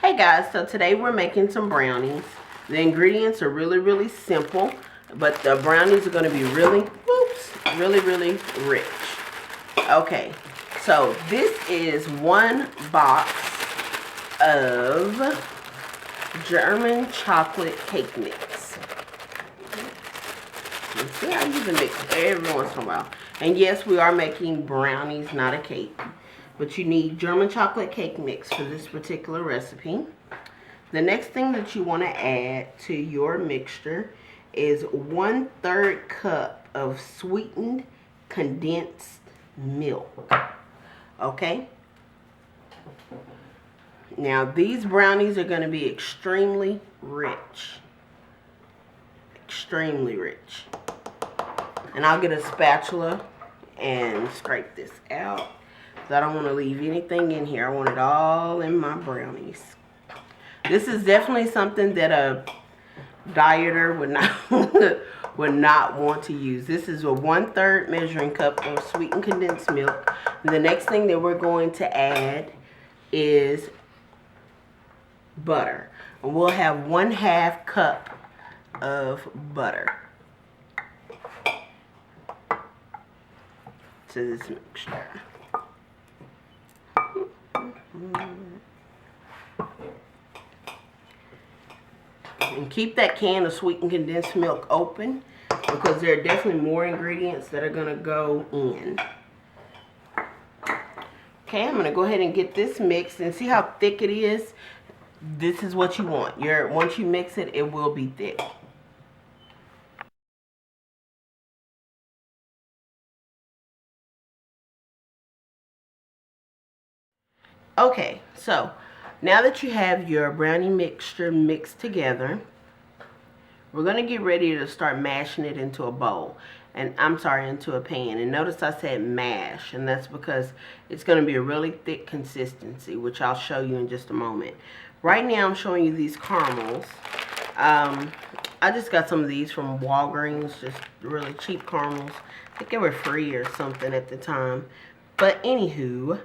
Hey guys, so today we're making some brownies. The ingredients are really simple, but the brownies are going to be really rich. Okay, so this is one box of German chocolate cake mix. You see, I use a mix every once in a while. And yes, we are making brownies, not a cake. But you need German chocolate cake mix for this particular recipe. The next thing that you want to add to your mixture is 1/3 cup of sweetened condensed milk. Okay? Now these brownies are going to be extremely rich. Extremely rich. And I'll get a spatula and scrape this out. I don't want to leave anything in here. I want it all in my brownies. This is definitely something that a dieter would not want to use. This is a 1/3 measuring cup of sweetened condensed milk. And the next thing that we're going to add is butter. And we'll have 1/2 cup of butter to this mixture. And keep that can of sweetened condensed milk open because there are definitely more ingredients that are going to go in. Okay, I'm going to go ahead and get this mixed and see how thick it is. This is what you want. Once you mix it, it will be thick. Okay, so now that you have your brownie mixture mixed together, we're going to get ready to start mashing it into a bowl. And into a pan. And notice I said mash, and that's because it's going to be a really thick consistency, which I'll show you in just a moment. Right now I'm showing you these caramels. I just got some of these from Walgreens, just really cheap caramels. I think they were free or something at the time. But anywho,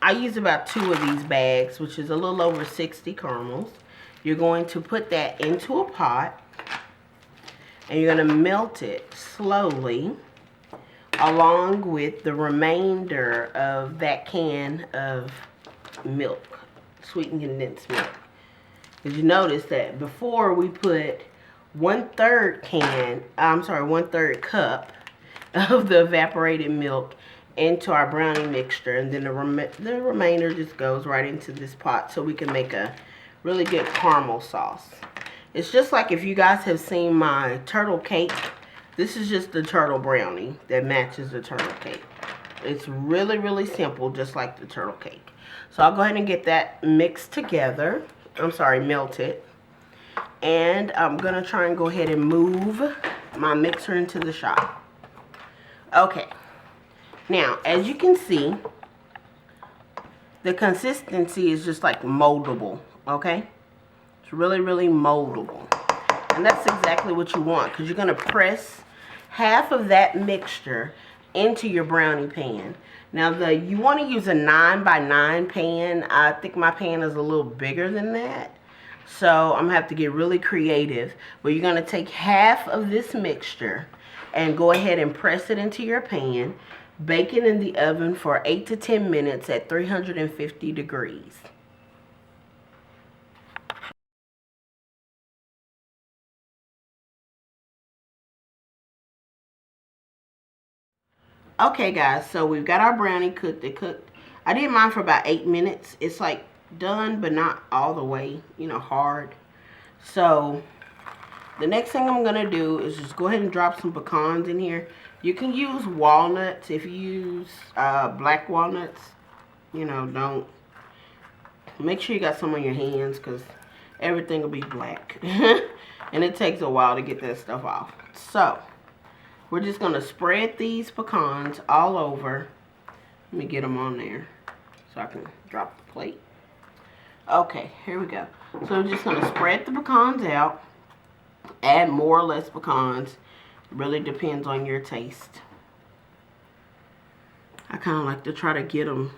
I use about 2 of these bags, which is a little over 60 caramels. You're going to put that into a pot, and you're going to melt it slowly along with the remainder of that can of milk, sweetened condensed milk. Did you notice that before we put 1/3 cup of the evaporated milk into our brownie mixture, and then the remainder just goes right into this pot so we can make a really good caramel sauce. It's just like if you guys have seen my turtle cake. This is just the turtle brownie that matches the turtle cake. It's really simple, just like the turtle cake. So I'll go ahead and get that mixed together. Melted. And I'm going to try and go ahead and move my mixer into the shop. Okay. Now, as you can see, the consistency is just like moldable, okay? It's really moldable. And that's exactly what you want, because you're going to press half of that mixture into your brownie pan. Now, you want to use a 9x9 pan. I think my pan is a little bigger than that. So, I'm going to have to get really creative. But you're going to take half of this mixture and go ahead and press it into your pan. Bake it in the oven for 8 to 10 minutes at 350 degrees. Okay guys, so we've got our brownie cooked. It cooked. I did mine for about 8 minutes. It's like done, but not all the way, hard. So the next thing I'm going to do is just go ahead and drop some pecans in here. You can use walnuts. If you use black walnuts, don't. Make sure you got some on your hands because everything will be black. And it takes a while to get that stuff off. So, we're just going to spread these pecans all over. Let me get them on there so I can drop the plate. Okay, here we go. So, we're just going to spread the pecans out. Add more or less pecans. Really depends on your taste. I kind of like to try to get them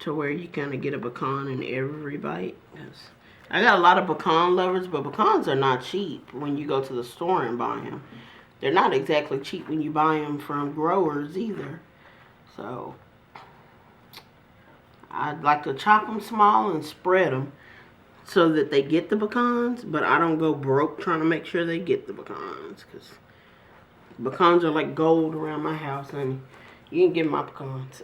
to where you kind of get a pecan in every bite. Yes. I got a lot of pecan lovers, but pecans are not cheap when you go to the store and buy them. They're not exactly cheap when you buy them from growers either. So I'd like to chop them small and spread them so that they get the pecans, but I don't go broke trying to make sure they get the pecans, because pecans are like gold around my house, and you can get my pecans.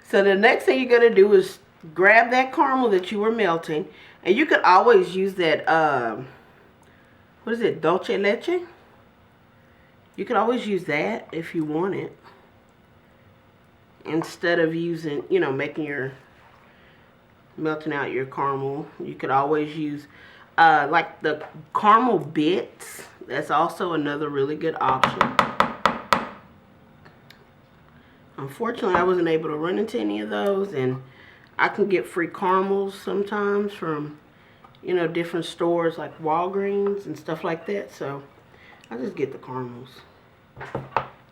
So the next thing you're going to do is grab that caramel that you were melting, and you could always use that, what is it, dulce leche? You could always use that if you want it, instead of using, you know, melting out your caramel. You could always use like the caramel bits. That's also another really good option. Unfortunately, I wasn't able to run into any of those, and I can get free caramels sometimes from, you know, different stores like Walgreens and stuff like that. So I just get the caramels,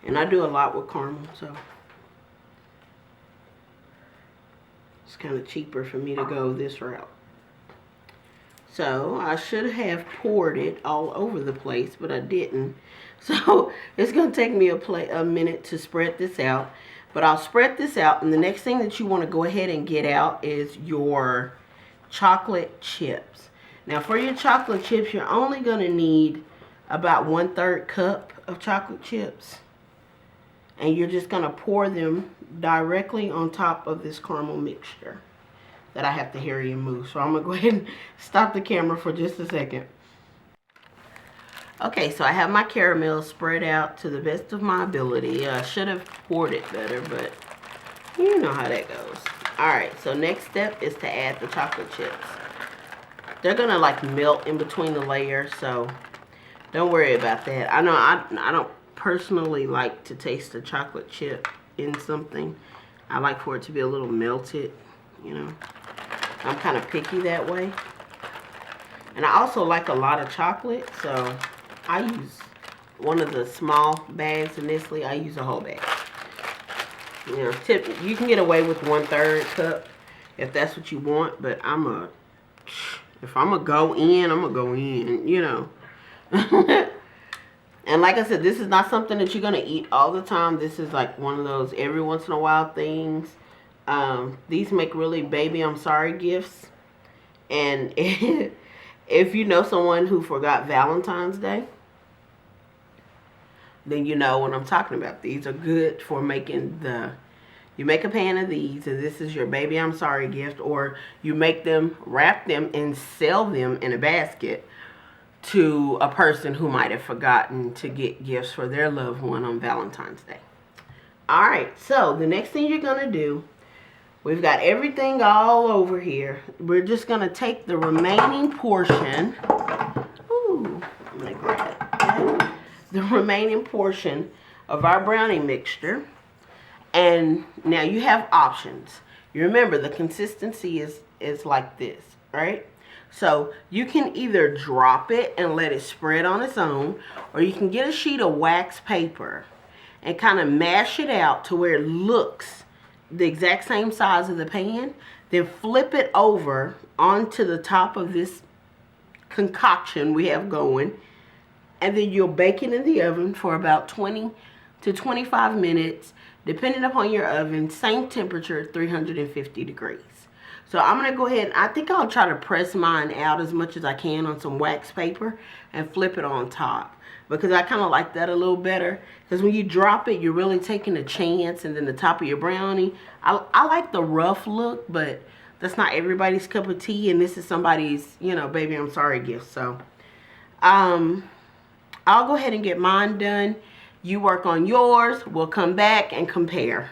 and I do a lot with caramel, so it's kind of cheaper for me to go this route. So I should have poured it all over the place, but I didn't. So it's going to take me a minute to spread this out. But I'll spread this out, and the next thing that you want to go ahead and get out is your chocolate chips. Now for your chocolate chips, you're only going to need about 1/3 cup of chocolate chips. And you're just going to pour them directly on top of this caramel mixture that I have to hurry and move. So I'm going to go ahead and stop the camera for just a second. Okay, so I have my caramel spread out to the best of my ability. I should have poured it better, but you know how that goes. Alright, so next step is to add the chocolate chips. They're going to like melt in between the layers, so don't worry about that. I know I don't personally like to taste the chocolate chip in something. I like for it to be a little melted, you know. I'm kind of picky that way. And I also like a lot of chocolate, so I use one of the small bags of Nestle. I use a whole bag. You know, you can get away with 1/3 cup if that's what you want, but if I'm gonna go in, I'm gonna go in, you know. And like I said, this is not something that you're going to eat all the time. This is like one of those every once in a while things. These make really baby I'm sorry gifts. And if you know someone who forgot Valentine's Day, then you know what I'm talking about. These are good for making you make a pan of these, and this is your baby I'm sorry gift. Or you make them, wrap them, and sell them in a basket to a person who might have forgotten to get gifts for their loved one on Valentine's Day. Alright, so the next thing you're going to do, we've got everything all over here. We're just going to take the remaining portion. Ooh, I'm going to grab that. The remaining portion of our brownie mixture. And now you have options. You remember the consistency is like this, right? So you can either drop it and let it spread on its own, or you can get a sheet of wax paper and kind of mash it out to where it looks the exact same size of the pan. Then flip it over onto the top of this concoction we have going, and then you'll bake it in the oven for about 20 to 25 minutes, depending upon your oven. Same temperature, 350 degrees. So I'm going to go ahead, I think I'll try to press mine out as much as I can on some wax paper and flip it on top, because I kind of like that a little better. Because when you drop it, you're really taking a chance, and then the top of your brownie. I like the rough look, but that's not everybody's cup of tea, and this is somebody's, you know, baby I'm sorry gift. So I'll go ahead and get mine done. You work on yours. We'll come back and compare.